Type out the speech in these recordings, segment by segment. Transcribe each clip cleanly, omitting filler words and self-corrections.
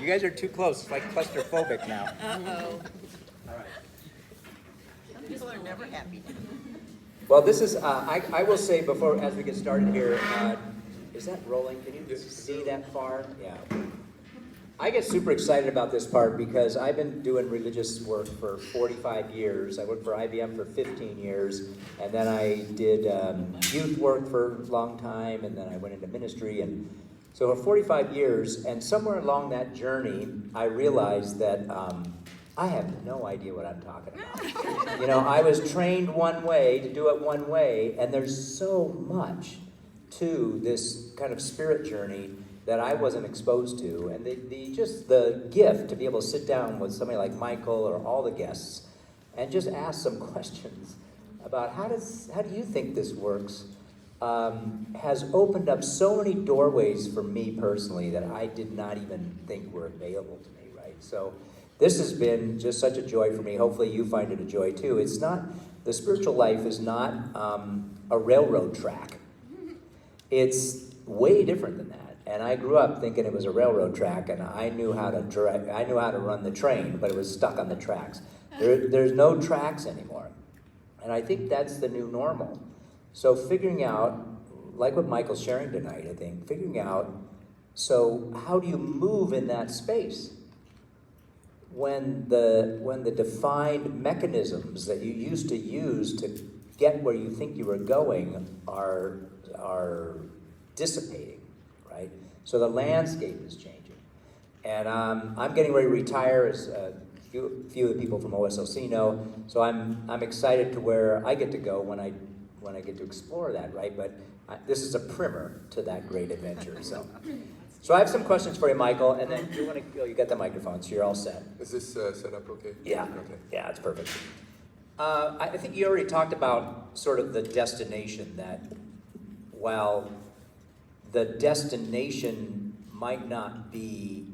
You guys are too close. It's like claustrophobic now. Uh-oh. All right. Some people are never happy. Well, this is, I will say before, as we get started here, is that rolling? Can you see that far? Yeah. I get super excited about this part because I've been doing religious work for 45 years. I worked for IBM for 15 years, and then I did youth work for a long time, and then I went into ministry. And so for 45 years, and somewhere along that journey, I realized that I have no idea what I'm talking about. You know, I was trained one way to do it one way, and there's so much to this kind of spirit journey that I wasn't exposed to, and just the gift to be able to sit down with somebody like Michael or all the guests and just ask some questions about how do you think this works, has opened up so many doorways for me personally that I did not even think were available to me, right? So this has been just such a joy for me. Hopefully you find it a joy too. It's not, the spiritual life is not a railroad track. It's way different than that. And I grew up thinking it was a railroad track, and I knew how to run the train, but it was stuck on the tracks. There's no tracks anymore. And I think that's the new normal. So figuring out, like what Michael's sharing tonight, I think, figuring out, so how do you move in that space? When the defined mechanisms that you used to use to get where you think you were going are dissipating, right? So the landscape is changing. And I'm getting ready to retire, as a few of the people from OSLC know, so I'm excited to where I get to go when I get to explore that, right? But this is a primer to that great adventure, So I have some questions for you, Michael, and then you got the microphone, so you're all set. Is this set up okay? Yeah, Okay. yeah, it's perfect. I think you already talked about sort of the destination, that while the destination might not be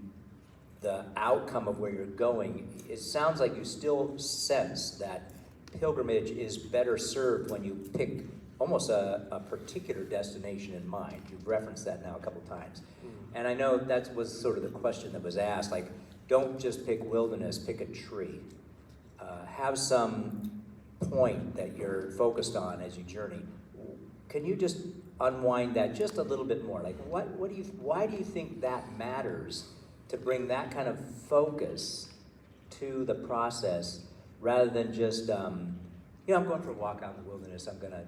the outcome of where you're going, it sounds like you still sense that pilgrimage is better served when you pick almost a particular destination in mind. You've referenced that now a couple times. And I know that was sort of the question that was asked, like, don't just pick wilderness, pick a tree. Have some point that you're focused on as you journey. Can you just unwind that just a little bit more? Like, why do you think that matters to bring that kind of focus to the process rather than just, I'm going for a walk out in the wilderness, I'm gonna,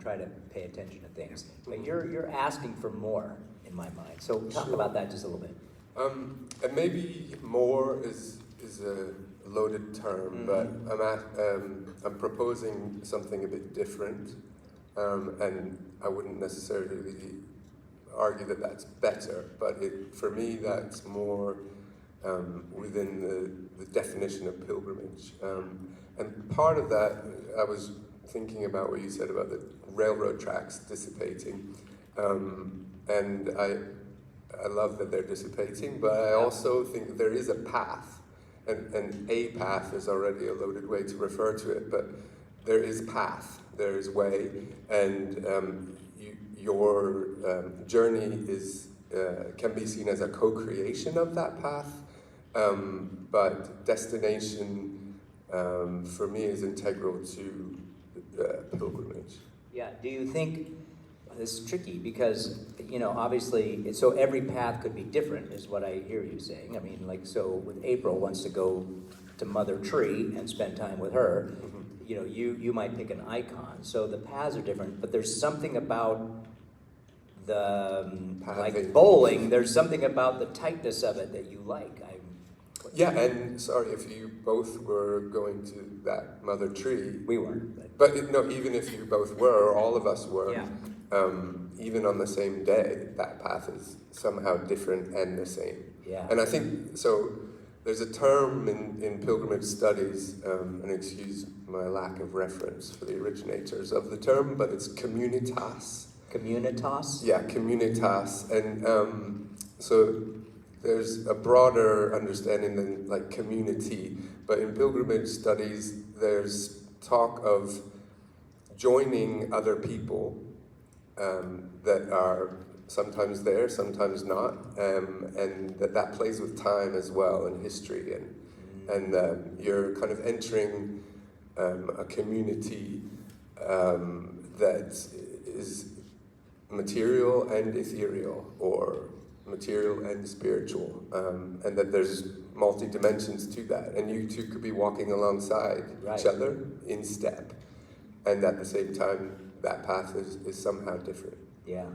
try to pay attention to things. But you're asking for more in my mind. So talk about that just a little bit. And maybe more is a loaded term, but I'm proposing something a bit different, and I wouldn't necessarily argue that that's better, but for me that's more within the definition of pilgrimage. And part of that, I was thinking about what you said about the railroad tracks dissipating, and I love that they're dissipating, but I also think that there is a path, and a path is already a loaded way to refer to it, but there is path, there is way, and your journey can be seen as a co-creation of that path, but destination for me is integral to pilgrimage. Yeah, do you think, this is tricky because, obviously, so every path could be different is what I hear you saying. I mean, like, so when April wants to go to Mother Tree and spend time with her, you might pick an icon. So the paths are different, but there's something about like bowling, there's something about the tightness of it that you like. Yeah, and sorry, if you both were going to that Mother Tree. We weren't. But even if you both were, or all of us were, yeah. Even on the same day, that path is somehow different and the same. Yeah. And I think, so there's a term in pilgrimage studies, and excuse my lack of reference for the originators of the term, but it's communitas. Communitas? Yeah, communitas. And so there's a broader understanding than like community, but in pilgrimage studies, there's talk of joining other people that are sometimes there, sometimes not, and that plays with time as well and history, and you're kind of entering a community that is material and ethereal, or material and spiritual, and that there's multi-dimensions to that, and you two could be walking alongside Right. each other in step, and at the same time that path is somehow different. Yeah.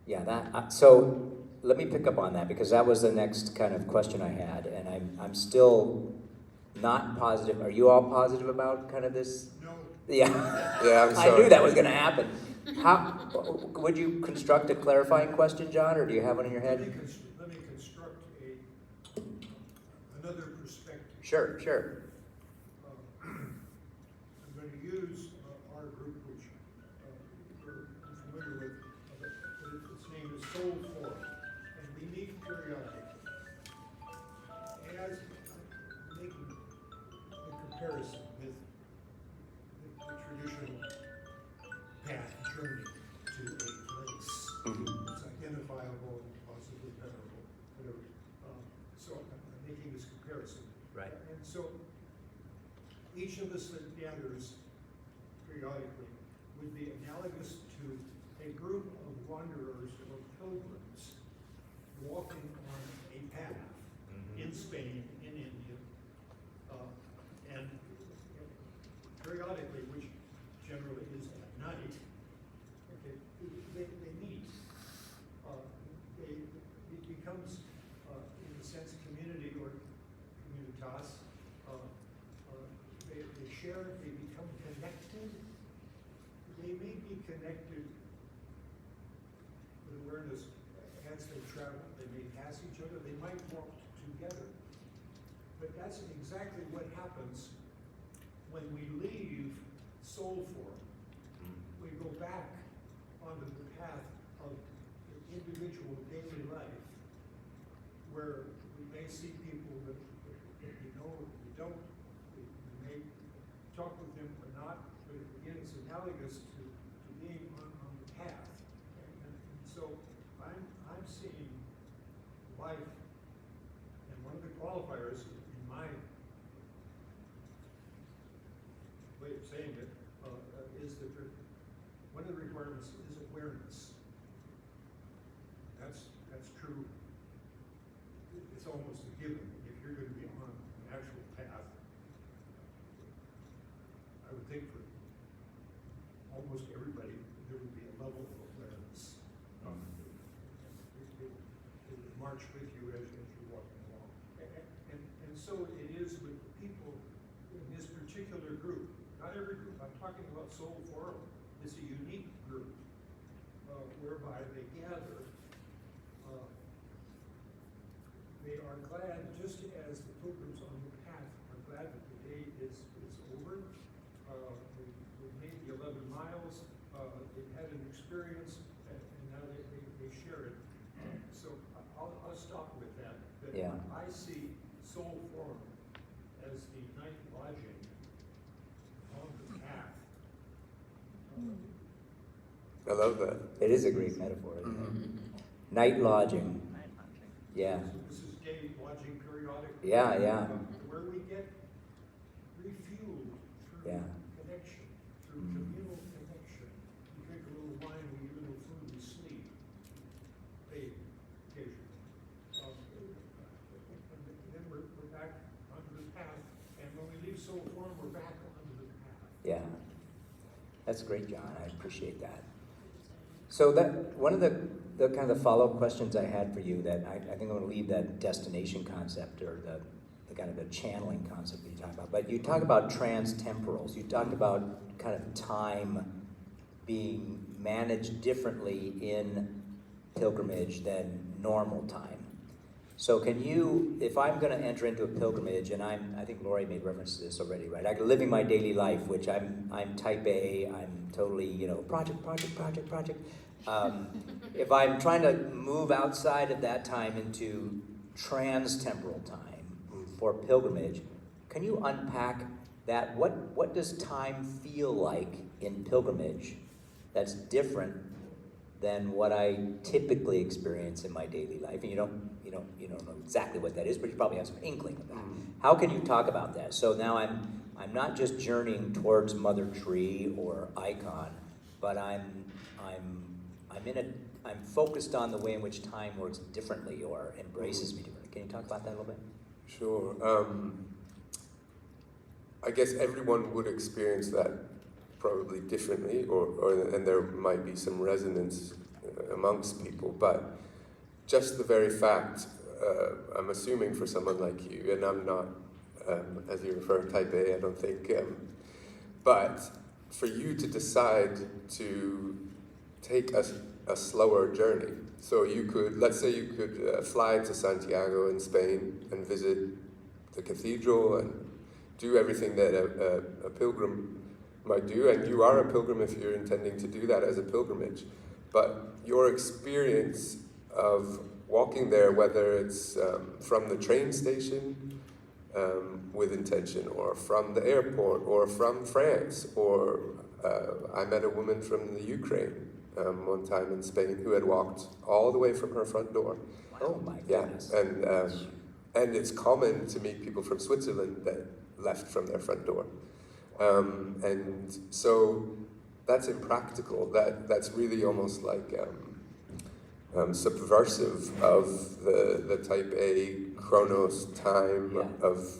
Yeah, so let me pick up on that, because that was the next kind of question I had, and I'm still not positive. Are you all positive about kind of this? No. Yeah. Yeah, I'm I sorry. knew that was going to happen. How would you construct a clarifying question, John, or do you have one in your Let me head? construct another perspective. Sure, sure. I'm going to use our group, which we're familiar with. Its name is Soul Forum, and we meet periodically. As I'm making a comparison with the traditional path journey to a place. It's identifiable and possibly memorable, whatever. So I'm making this comparison. Right. And so each of us that gathers periodically would be analogous to a group of wanderers or pilgrims walking on a path in Spain, in India, and periodically, which generally is at night, okay, they meet. It becomes, in a sense, community or communitas. They share, they become connected. They may be connected with awareness as they travel. They may pass each other. They might walk together. But that's exactly what happens when we leave Soul Forum. We go back onto the path of individual daily life, where we may see people that we know or we don't. We may talk with them or not, but again, it's analogous to being on the path. And so I'm seeing life, and one of the qualifiers in my way of saying it is that one of the requirements is awareness. That's true. It's almost a given if you're going to be on an actual path. I would think for almost everybody there would be a level of awareness. It would march with you as you're walking along. And so it is with the people in this particular group. Not every group. I'm talking about Soul Forum. It's a unique group whereby they gather. They are glad, just as the pilgrims on the path are glad that the day is over. We've made the 11 miles. They've had an experience, and now they share it. So I'll stop with that. Yeah. I see Soul Forum as the night lodging on the path. I love that. It is a great metaphor, isn't it? Night lodging. Yeah. So this is day lodging periodically. Yeah. Where we get refueled through Yeah. connection, through communal connection. We drink a little wine, we eat a little food, we sleep. Bathe occasionally. And then we're back onto the path, and when we leave Soul Forum, we're back onto the path. Yeah. That's great, John. I appreciate that. So that one of the kind of follow-up questions I had for you, that I think I'm going to leave that destination concept, or the kind of the channeling concept that you talk about. But you talk about trans-temporals. You talked about kind of time being managed differently in pilgrimage than normal time. So can you, if I'm going to enter into a pilgrimage, and I think Lori made reference to this already, right? I'm living my daily life, which I'm type A, I'm totally, project. If I'm trying to move outside of that time into trans-temporal time for pilgrimage, can you unpack that? What does time feel like in pilgrimage that's different than what I typically experience in my daily life. And you don't know exactly what that is, but you probably have some inkling of that. How can you talk about that? So now I'm not just journeying towards Mother Tree or Icon, but I'm focused on the way in which time works differently or embraces me differently. Can you talk about that a little bit? Sure. I guess everyone would experience that probably differently, and there might be some resonance amongst people, but just the very fact, I'm assuming for someone like you, and I'm not, as you refer, type A, I don't think, but for you to decide to take a slower journey, so you could, let's say you could fly to Santiago in Spain and visit the cathedral and do everything that a pilgrim might do, and you are a pilgrim if you're intending to do that as a pilgrimage. But your experience of walking there, whether it's from the train station with intention, or from the airport, or from France, or I met a woman from the Ukraine one time in Spain who had walked all the way from her front door. Oh my Yeah, goodness. and it's common to meet people from Switzerland that left from their front door. And so that's impractical. That's really almost like subversive of the type A chronos time of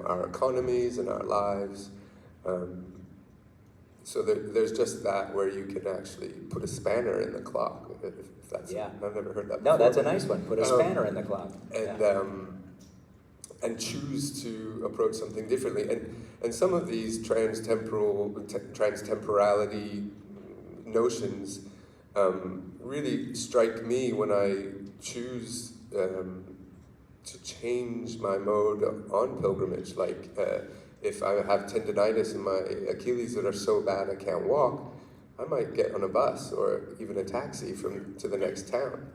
our economies and our lives. So there's just that where you can actually put a spanner in the clock. If that's I've never heard that before. No, that's a nice one. Put a spanner in the clock. And choose to approach something differently. And some of these transtemporality notions really strike me when I choose to change my mode on pilgrimage. Like if I have tendinitis in my Achilles that are so bad I can't walk, I might get on a bus or even a taxi to the next town.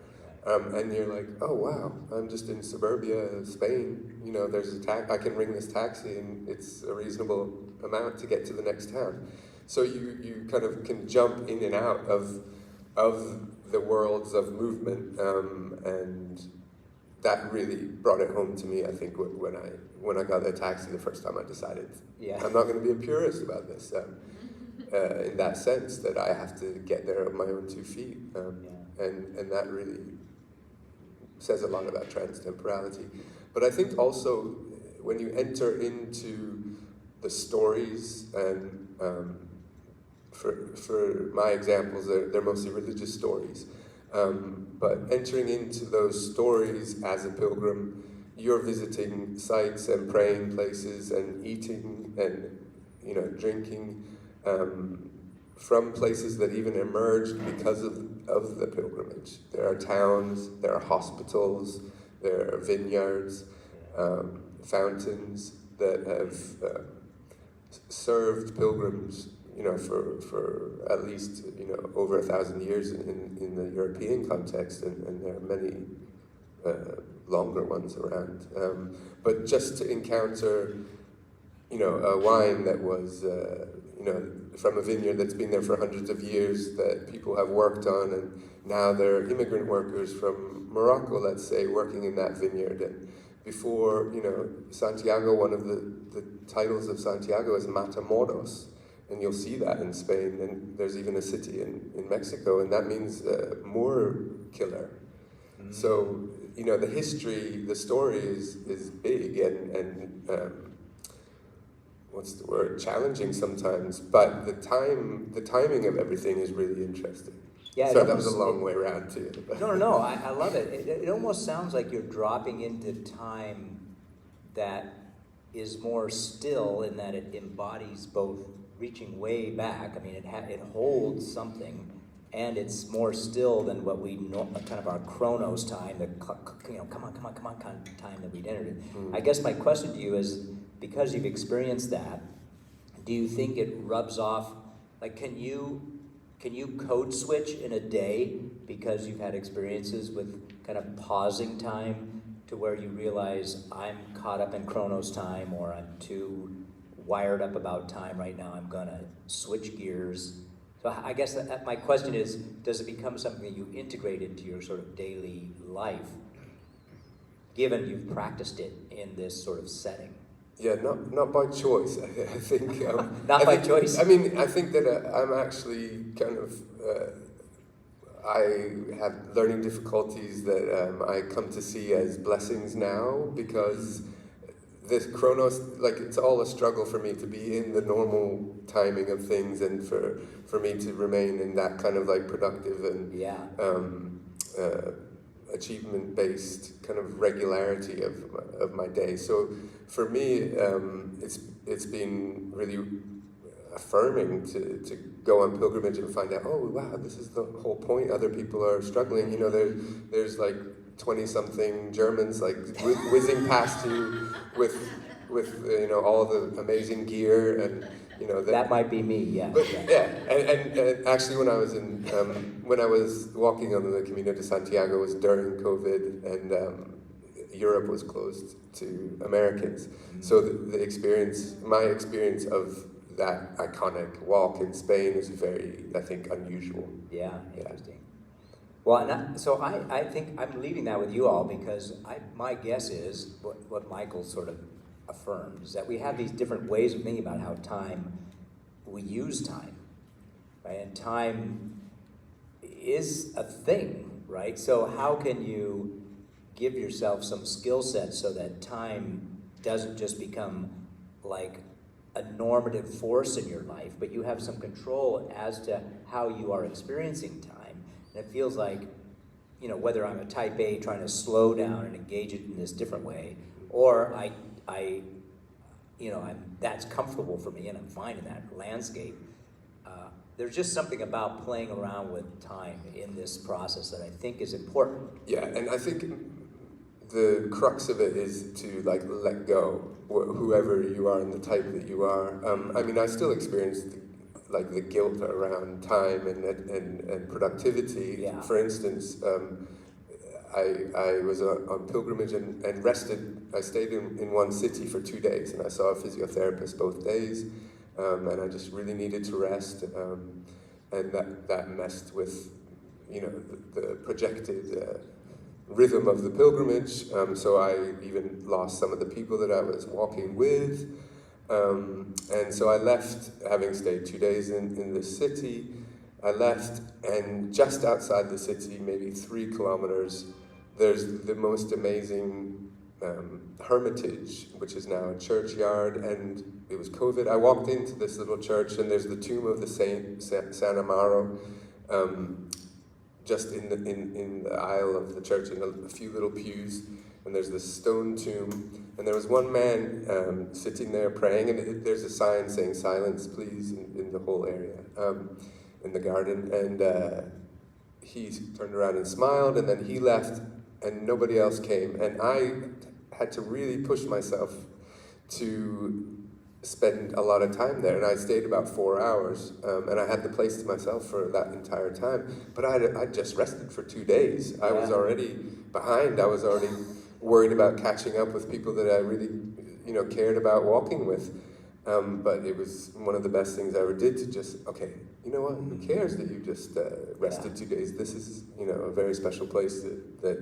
And you're like, oh wow, I'm just in suburbia, Spain. There's I can ring this taxi and it's a reasonable amount to get to the next town. So you kind of can jump in and out of the worlds of movement, and that really brought it home to me. I think when I got a taxi the first time, I decided I'm not going to be a purist about this. In that sense, that I have to get there on my own 2 feet, and that really says a lot about transtemporality. But I think also when you enter into the stories, and for my examples, they're mostly religious stories, but entering into those stories as a pilgrim, you're visiting sites and praying places and eating and drinking from places that even emerged because of the pilgrimage. There are towns, there are hospitals, there are vineyards, fountains that have served pilgrims, for at least over 1,000 years in the European context, and there are many longer ones around. But just to encounter, a wine that was, from a vineyard that's been there for hundreds of years that people have worked on, and now they're immigrant workers from Morocco, let's say, working in that vineyard. And before, Santiago, one of the titles of Santiago is Matamoros, and you'll see that in Spain, and there's even a city in Mexico, and that means Moor killer. Mm-hmm. So, the history, the story is big and what's the word? Challenging sometimes, but the timing of everything is really interesting. Yeah, so that was a long way around too. No, I love it. It almost sounds like you're dropping into time that is more still in that it embodies both reaching way back. I mean, it holds something, and it's more still than what we know, kind of our chronos time, the come on kind of time that we'd entered in. Mm-hmm. I guess my question to you is, because you've experienced that, do you think it rubs off? Like, can you code switch in a day because you've had experiences with kind of pausing time to where you realize I'm caught up in chronos time, or I'm too wired up about time right now, I'm gonna switch gears? So But I guess my question is, does it become something that you integrate into your sort of daily life, given you've practiced it in this sort of setting? Yeah, not by choice. I think Not by choice. I mean, I think that I'm actually kind of. I have learning difficulties that I come to see as blessings now, because this Chronos, like, it's all a struggle for me to be in the normal timing of things, and for me to remain in that kind of like productive and achievement-based kind of regularity of my day. So for me, it's been really affirming to go on pilgrimage and find out, oh wow, this is the whole point. Other people are struggling. You know, there's like 20-something Germans like whizzing past you with you know, all the amazing gear, and you know that might be me. Yeah. But yeah, and actually, when I was walking on the Camino de Santiago, it was during COVID, and Europe was closed to Americans. So the experience, my experience of that iconic walk in Spain is very, I think, unusual. Yeah, interesting. Well, so I think I'm leaving that with you all, because my guess is what Michael sort of affirmed is that we have these different ways of thinking about how we use time, right? And time is a thing, right? So how can you give yourself some skill sets so that time doesn't just become like a normative force in your life, but you have some control as to how you are experiencing time? And it feels like, you know, whether I'm a type A trying to slow down and engage it in this different way, or that's comfortable for me and I'm fine in that landscape. There's just something about playing around with time in this process that I think is important. Yeah, and I think the crux of it is to like let go, whoever you are and the type that you are. I mean, I still experience like the guilt around time and productivity. Yeah. For instance, I was on pilgrimage and rested. I stayed in one city for 2 days, and I saw a physiotherapist both days, and I just really needed to rest, and that messed with, you know, the projected rhythm of the pilgrimage. So I even lost some of the people that I was walking with, and so I left, having stayed 2 days in the city. I left, and just outside the city, maybe 3 kilometers, there's the most amazing hermitage, which is now a churchyard, and it was COVID. I walked into this little church, and there's the tomb of the Saint San Amaro, just in the aisle of the church, in a few little pews, and there's this stone tomb, and there was one man sitting there praying, and there's a sign saying "Silence, please," in the whole area, in the garden, and he turned around and smiled, and then he left, and nobody else came, and I had to really push myself to spend a lot of time there, and I stayed about 4 hours, and I had the place to myself for that entire time, but I just rested for 2 days. I was already behind. I was already worried about catching up with people that I really, you know, cared about walking with, but it was one of the best things I ever did to just, okay, you know what, who cares that you just rested 2 days? This is, you know, a very special place that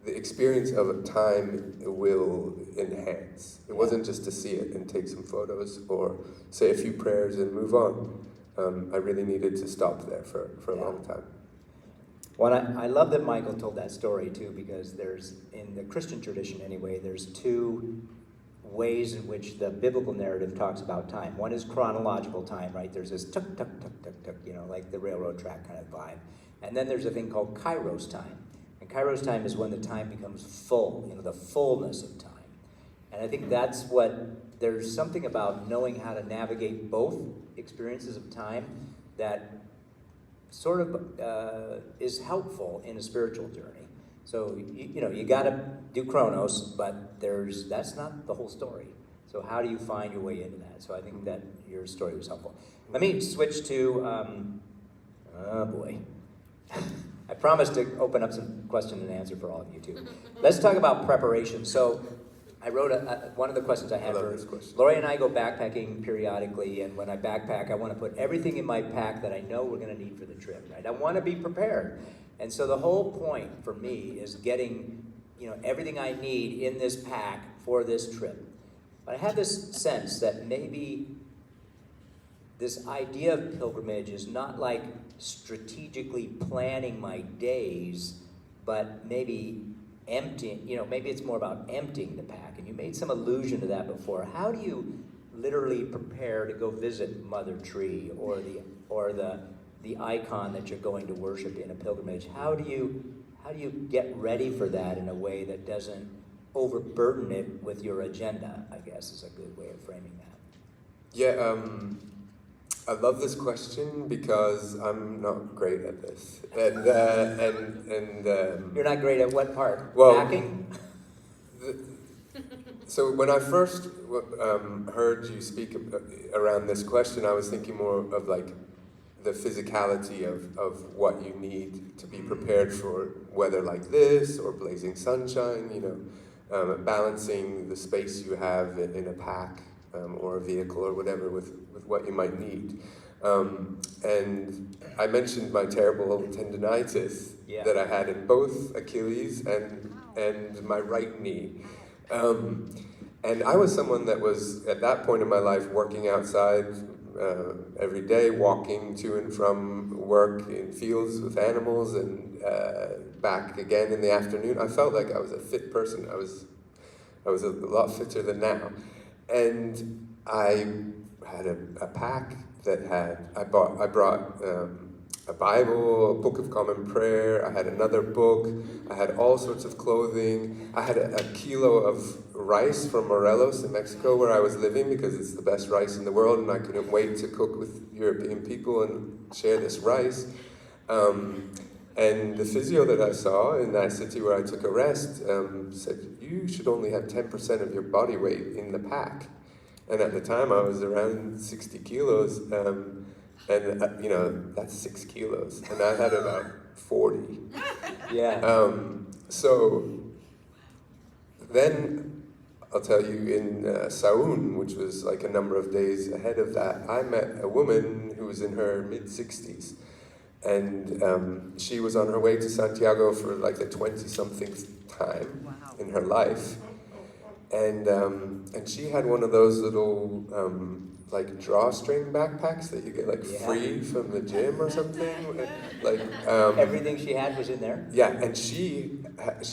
the experience of time will enhance. It wasn't just to see it and take some photos or say a few prayers and move on. I really needed to stop there for a long time. Well, I love that Michael told that story too, because there's, in the Christian tradition anyway, there's 2 ways in which the biblical narrative talks about time. One is chronological time, right? There's this tuk, tuk, tuk, tuk, tuk, you know, like the railroad track kind of vibe. And then there's a thing called kairos time. And kairos time is when the time becomes full, you know, the fullness of time. And I think that's what, there's something about knowing how to navigate both experiences of time that sort of is helpful in a spiritual journey. So, you know, you got to do Chronos, but that's not the whole story. So how do you find your way into that? So I think that your story was helpful. Let me switch to, oh boy. I promised to open up some question and answer for all of you too. Let's talk about preparation. So I wrote one of the questions I have love for this question. Lori and I go backpacking periodically, and when I backpack, I want to put everything in my pack that I know we're going to need for the trip, right? I want to be prepared. And so the whole point for me is getting, everything I need in this pack for this trip. But I have this sense that maybe this idea of pilgrimage is not like strategically planning my days, but maybe emptying, maybe it's more about emptying the pack. And you made some allusion to that before. How do you literally prepare to go visit Mother Tree or the icon that you're going to worship in a pilgrimage? How do you get ready for that in a way that doesn't overburden it with your agenda, I guess is a good way of framing that. Yeah, I love this question because I'm not great at this. You're not great at what part? Well, Packing? So when I first heard you speak around this question, I was thinking more of like the physicality of what you need to be prepared for weather like this or blazing sunshine, balancing the space you have in a pack or a vehicle or whatever with what you might need. And I mentioned my terrible tendinitis that I had in both Achilles and my right knee. And I was someone that was, at that point in my life, working outside every day, walking to and from work in fields with animals and back again in the afternoon. I felt like I was a fit person. I was a lot fitter than now. And I had a pack that I brought a Bible, a Book of Common Prayer, I had another book, I had all sorts of clothing, I had a kilo of rice from Morelos in Mexico where I was living because it's the best rice in the world and I couldn't wait to cook with European people and share this rice. And the physio that I saw in that city where I took a rest said, you should only have 10% of your body weight in the pack. And at the time I was around 60 kilos, and that's 6 kilos, and I had about 40. Yeah. So then I'll tell you in Saún, which was like a number of days ahead of that, I met a woman who was in her mid-60s. And she was on her way to Santiago for like the 20-something time in her life. And she had one of those little like drawstring backpacks that you get like free from the gym or something. Like everything she had was in there? Yeah, and she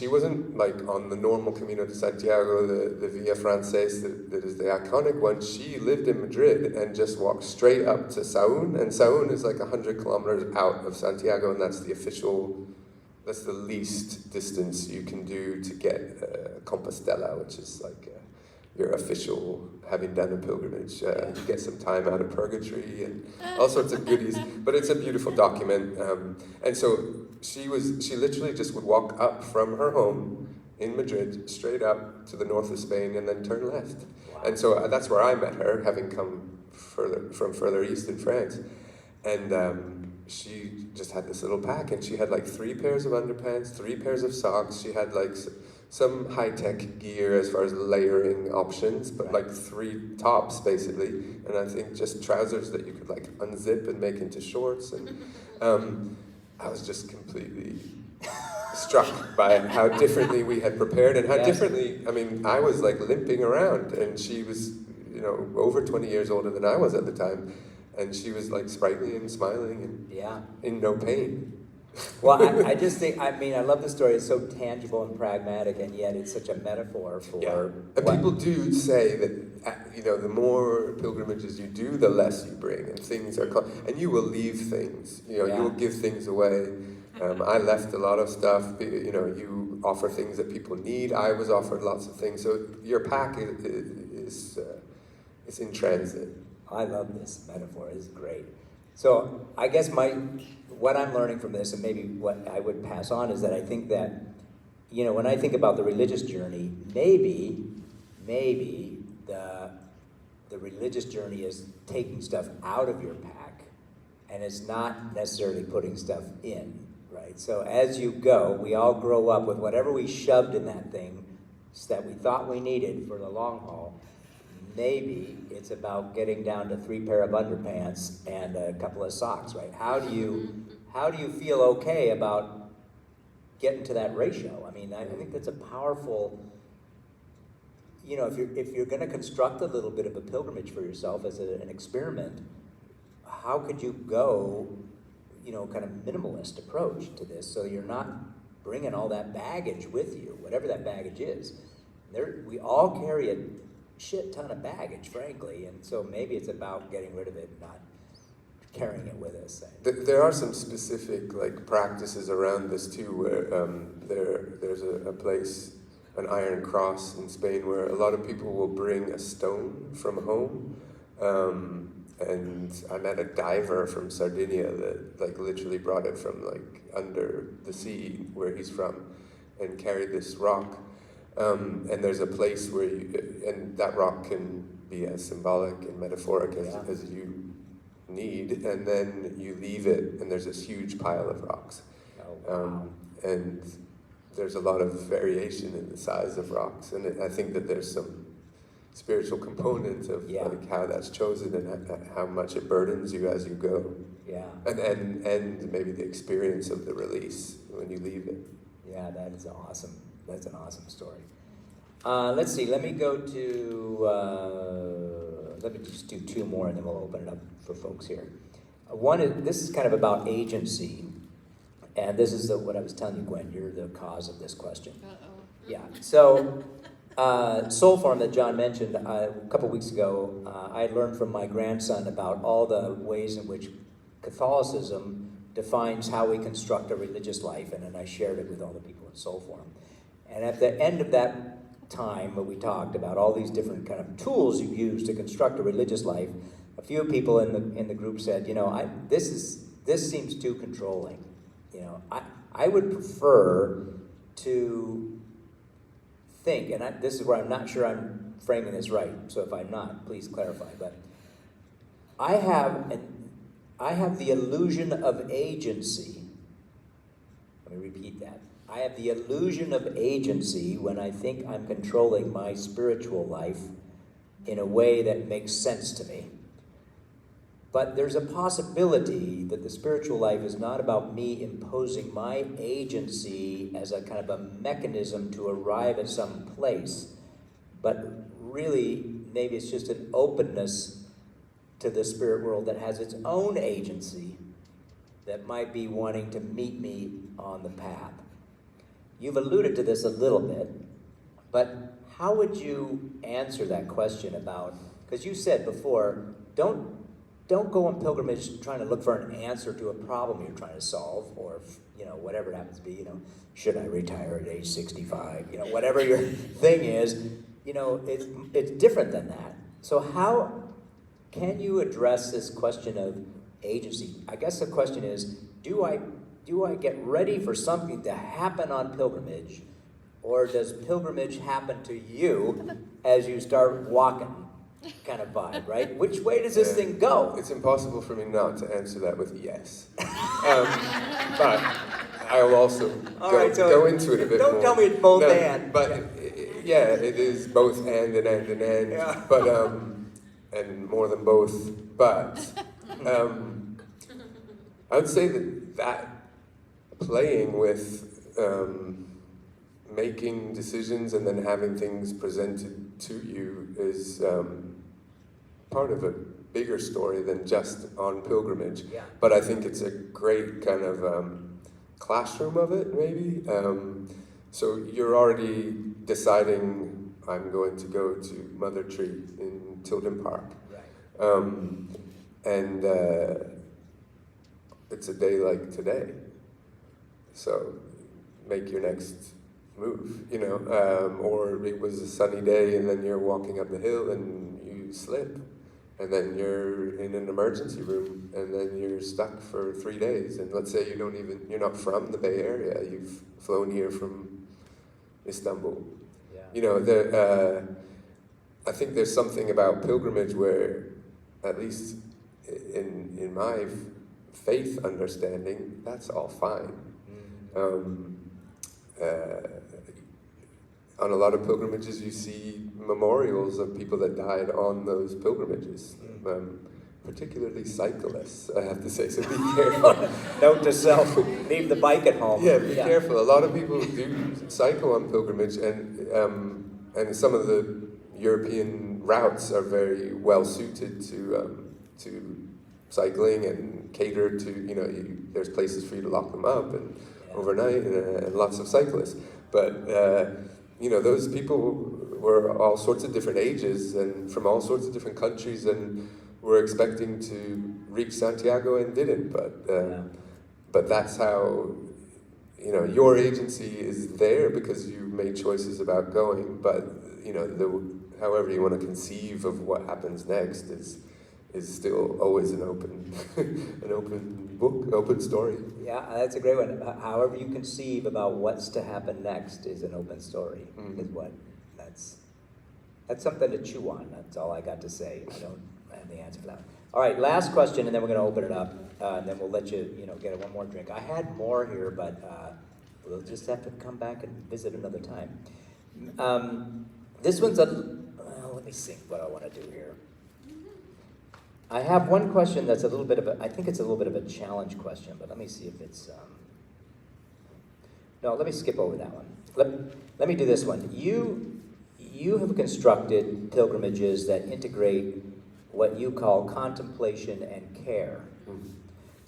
wasn't like on the normal Camino de Santiago, the Via Frances that is the iconic one. She lived in Madrid and just walked straight up to Saún, and Saún is like 100 kilometers out of Santiago, and that's the least distance you can do to get Compostela, which is like your official, having done a pilgrimage. You get some time out of purgatory and all sorts of goodies. But it's a beautiful document. And so she literally just would walk up from her home in Madrid, straight up to the north of Spain, and then turn left. Wow. And so that's where I met her, having come from further east in France. And she just had this little pack, and she had like 3 pairs of underpants, 3 pairs of socks. She had like some high-tech gear as far as layering options, but like 3 tops basically, and I think just trousers that you could like unzip and make into shorts. And I was just completely struck by how differently we had prepared and how differently, I mean, I was like limping around, and she was, over 20 years older than I was at the time. And she was like sprightly and smiling and in no pain. Well, I just think, I love the story. It's so tangible and pragmatic, and yet it's such a metaphor for... Yeah. And people do say that, the more pilgrimages you do, the less you bring, and things are... And you will leave things, you will give things away. I left a lot of stuff, you offer things that people need. I was offered lots of things. So your pack is in transit. I love this metaphor. It's great. So I guess what I'm learning from this, and maybe what I would pass on, is that I think that, when I think about the religious journey, maybe the religious journey is taking stuff out of your pack, and it's not necessarily putting stuff in, right? So as you go, we all grow up with whatever we shoved in that thing that we thought we needed for the long haul, maybe it's about getting down to 3 pair of underpants and a couple of socks, right? How do you feel okay about getting to that ratio? I mean, I think that's a powerful, you know, if you're going to construct a little bit of a pilgrimage for yourself as an experiment, how could you go, you know, kind of minimalist approach to this so you're not bringing all that baggage with you, whatever that baggage is. We all carry a shit ton of baggage, frankly, and so maybe it's about getting rid of it, not carrying it with us. There are some specific like practices around this too, where there's a place, an Iron Cross in Spain, where a lot of people will bring a stone from home. And I met a diver from Sardinia that like literally brought it from like under the sea where he's from and carried this rock. And there's a place where and that rock can be as symbolic and metaphoric as you need, and then you leave it and there's this huge pile of rocks. And there's a lot of variation in the size of rocks, and I think that there's some spiritual component of like how that's chosen and how much it burdens you as you go. Yeah. And maybe the experience of the release when you leave it. Yeah, that is awesome. That's an awesome story. Let's see. Let me go to. Let me just do 2 more, and then we'll open it up for folks here. One is this is kind of about agency, and this is what I was telling you, Gwen. You're the cause of this question. Yeah. So. Soul Form that John mentioned a couple weeks ago, I learned from my grandson about all the ways in which Catholicism defines how we construct a religious life, and then I shared it with all the people in Soul Form. And at the end of that time, when we talked about all these different kind of tools you use to construct a religious life, a few people in the group said, you know, this seems too controlling. You know, I would prefer to think, and this is where I'm not sure I'm framing this right, so if I'm not, please clarify, but I have the illusion of agency. Let me repeat that. I have the illusion of agency when I think I'm controlling my spiritual life in a way that makes sense to me. But there's a possibility that the spiritual life is not about me imposing my agency as a kind of a mechanism to arrive at some place, but really maybe it's just an openness to the spirit world that has its own agency that might be wanting to meet me on the path. You've alluded to this a little bit, but how would you answer that question about, because you said before, don't go on pilgrimage trying to look for an answer to a problem you're trying to solve, or, you know, whatever it happens to be, you know, should I retire at age 65? You know, whatever your thing is, you know, it's different than that. So how can you address this question of agency? I guess the question is, do I get ready for something to happen on pilgrimage, or does pilgrimage happen to you as you start walking? Kind of vibe, right? Which way does this thing go? It's impossible for me not to answer that with yes. But I'll also go into it a bit more. Don't tell me it's both and. But yeah, it is both and. Yeah. But and more than both. But I would say that playing with making decisions and then having things presented to you is part of a bigger story than just on pilgrimage. Yeah. But I think it's a great kind of classroom of it, maybe. So you're already deciding, I'm going to go to Mother Tree in Tilden Park. Right. And it's a day like today. So make your next move, you know. Or it was a sunny day and then you're walking up the hill and you slip. And then you're in an emergency room, and then you're stuck for 3 days. And let's say you're not from the Bay Area, you've flown here from Istanbul. Yeah. You know, I think there's something about pilgrimage where, at least in my faith understanding, that's all fine. on a lot of pilgrimages you see memorials of people that died on those pilgrimages, particularly cyclists, I have to say, so be careful. Note to self, leave the bike at home. Yeah, be careful. A lot of people do cycle on pilgrimage, and some of the European routes are very well suited to cycling and cater to, there's places for you to lock them up and overnight, and lots of cyclists. But those people were all sorts of different ages and from all sorts of different countries, and were expecting to reach Santiago and didn't. But that's how, your agency is there because you made choices about going. But however you want to conceive of what happens next is still always an open book, open story. Yeah, that's a great one. However you conceive about what's to happen next is an open story. Is what that's something to chew on. That's all I got to say. I don't have the answer for that. All right, last question, and then we're going to open it up, and then we'll let you get one more drink. I had more here, but we'll just have to come back and visit another time. This one's let me think what I want to do here. I have one question that's I think it's a little bit of a challenge question, but let me see if it's, no, let me skip over that one. Let me do this one. You have constructed pilgrimages that integrate what you call contemplation and care.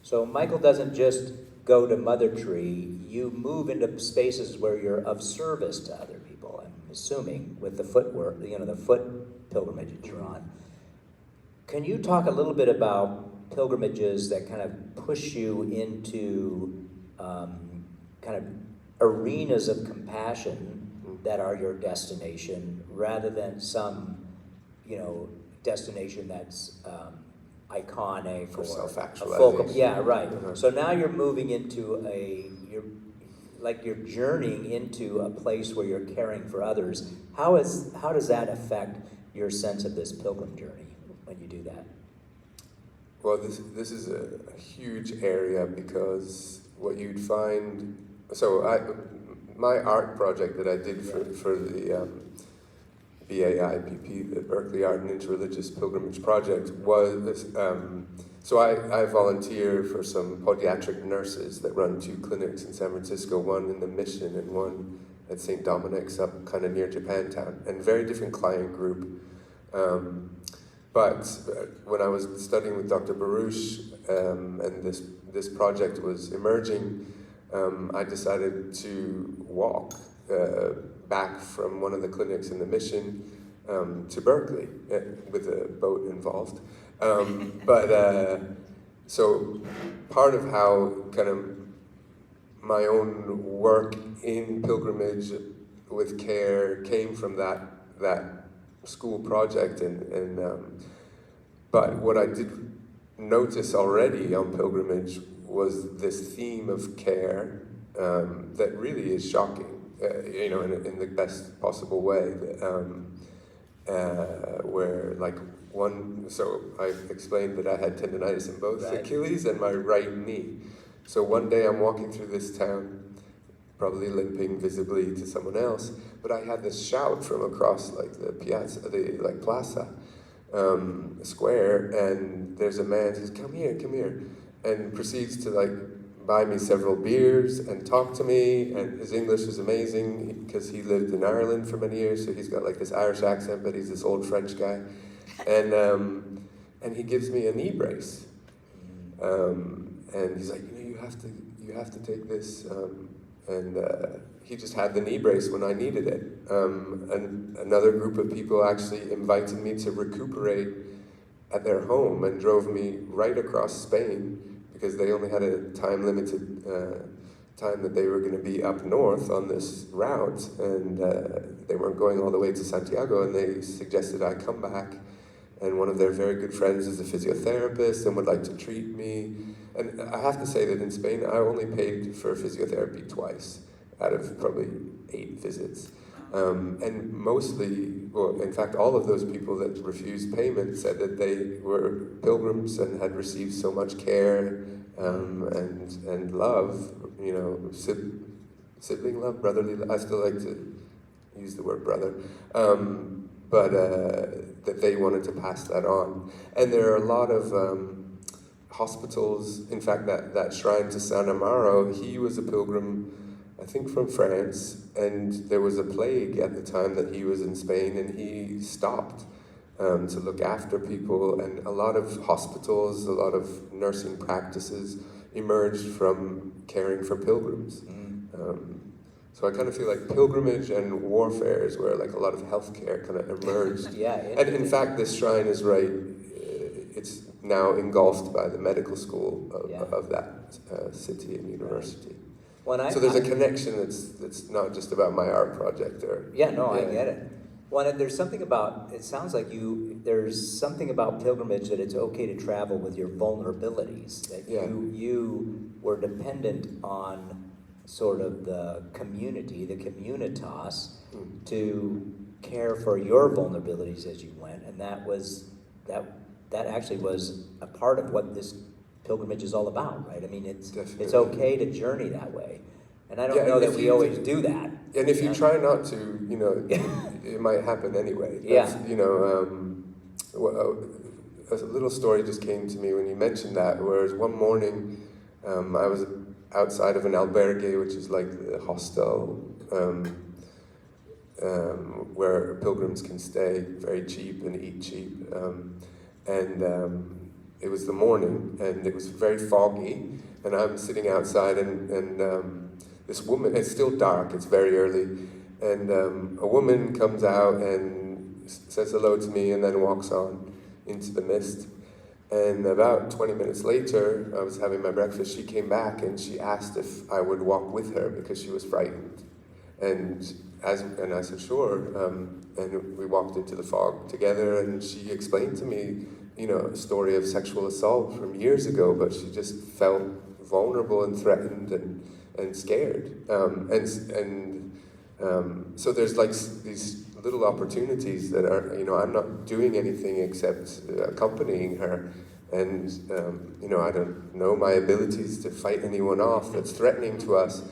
So Michael doesn't just go to Mother Tree, you move into spaces where you're of service to other people, I'm assuming, with the footwork, the foot pilgrimage that you're on. Can you talk a little bit about pilgrimages that kind of push you into kind of arenas of compassion that are your destination, rather than some, destination that's iconic or self-actualization? Yeah, right. So now you're moving into you're journeying into a place where you're caring for others. How does that affect your sense of this pilgrim journey when you do that? Well, this is a huge area, because what you'd find. So my art project that I did for the BAIPP, the Berkeley Art and Interreligious Pilgrimage Project, was so I volunteer for some podiatric nurses that run 2 clinics in San Francisco, one in the Mission and one at St. Dominic's up kind of near Japantown, and very different client group. But when I was studying with Dr. Baruch, and this project was emerging, I decided to walk back from one of the clinics in the Mission to Berkeley, with a boat involved. So part of how kind of my own work in pilgrimage with care came from that school project, but what I did notice already on pilgrimage was this theme of care that really is shocking, in the best possible way. Where so I explained that I had tendonitis in both Achilles and my right knee. So one day I'm walking through this town, probably limping visibly to someone else, but I had this shout from across the piazza, the plaza square, and there's a man who says, come here, and proceeds to buy me several beers and talk to me, and his English is amazing because he lived in Ireland for many years, so he's got this Irish accent, but he's this old French guy, and he gives me a knee brace, and he's like, you have to take this, and he just had the knee brace when I needed it. And another group of people actually invited me to recuperate at their home and drove me right across Spain, because they only had a time-limited time that they were going to be up north on this route, and they weren't going all the way to Santiago, and they suggested I come back, and one of their very good friends is a physiotherapist and would like to treat me. And I have to say that in Spain, I only paid for physiotherapy twice out of probably 8 visits. And mostly, well, in fact, all of those people that refused payment said that they were pilgrims and had received so much care and love, sibling love, brotherly love. I still like to, use the word brother, but that they wanted to pass that on. And there are a lot of hospitals. In fact, that shrine to San Amaro, he was a pilgrim, I think from France, and there was a plague at the time that he was in Spain, and he stopped to look after people, and a lot of hospitals, a lot of nursing practices emerged from caring for pilgrims. So I kind of feel like pilgrimage and warfare is where like a lot of healthcare kind of emerged. Yeah. And in fact, this shrine is right, it's now engulfed by the medical school of that city and university. So there's a connection that's not just about my art project there. Yeah, no, I get it. Well, and there's something about, it sounds like there's something about pilgrimage that it's okay to travel with your vulnerabilities, that you were dependent on sort of the community, the communitas, to care for your vulnerabilities as you went, and that actually was a part of what this pilgrimage is all about, right? I mean, it's okay to journey that way, and I don't know that we always do that. And if you try not to, you know, it might happen anyway. You know, a little story just came to me when you mentioned that, whereas one morning I was outside of an albergue, which is like the hostel where pilgrims can stay very cheap and eat cheap. It was the morning, and it was very foggy, and I'm sitting outside, and this woman, it's still dark, it's very early, and a woman comes out and says hello to me and then walks on into the mist. And about 20 minutes later, I was having my breakfast, she came back and she asked if I would walk with her because she was frightened. And I said, sure. And we walked into the fog together, and she explained to me, you know, a story of sexual assault from years ago, but she just felt vulnerable and threatened and scared. So there's like these little opportunities that are, you know, I'm not doing anything except accompanying her, and you know, I don't know my abilities to fight anyone off that's threatening to us,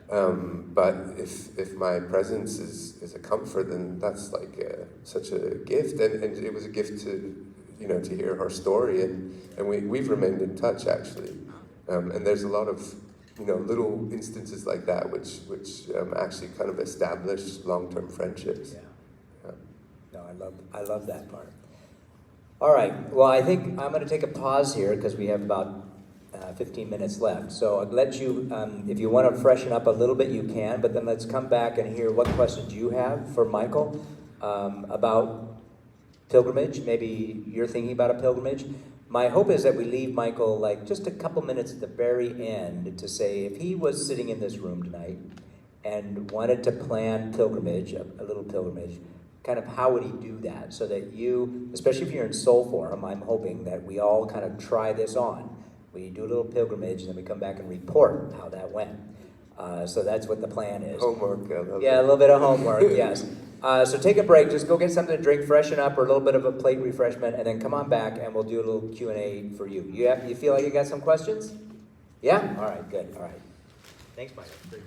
but if my presence is a comfort, then that's like such a gift, and it was a gift to, you know, to hear her story, and we've remained in touch actually, and there's a lot of, you know, little instances like that which actually kind of establish long-term friendships. Yeah. No, I love that part. All right. Well, I think I'm going to take a pause here because we have about 15 minutes left. So I'll let you, if you want to freshen up a little bit, you can. But then let's come back and hear what questions you have for Michael about pilgrimage. Maybe you're thinking about a pilgrimage. My hope is that we leave Michael like just a couple minutes at the very end to say if he was sitting in this room tonight and wanted to plan pilgrimage, a little pilgrimage, kind of how would he do that? So that you, especially if you're in Soul Forum, I'm hoping that we all kind of try this on. We do a little pilgrimage and then we come back and report how that went. So that's what the plan is. Homework. Yeah, a little bit of homework, yes. So take a break, just go get something to drink, freshen up, or a little bit of a plate refreshment, and then come on back and we'll do a little Q&A for you. You feel like you got some questions? Yeah? All right, good, all right. Thanks, Michael.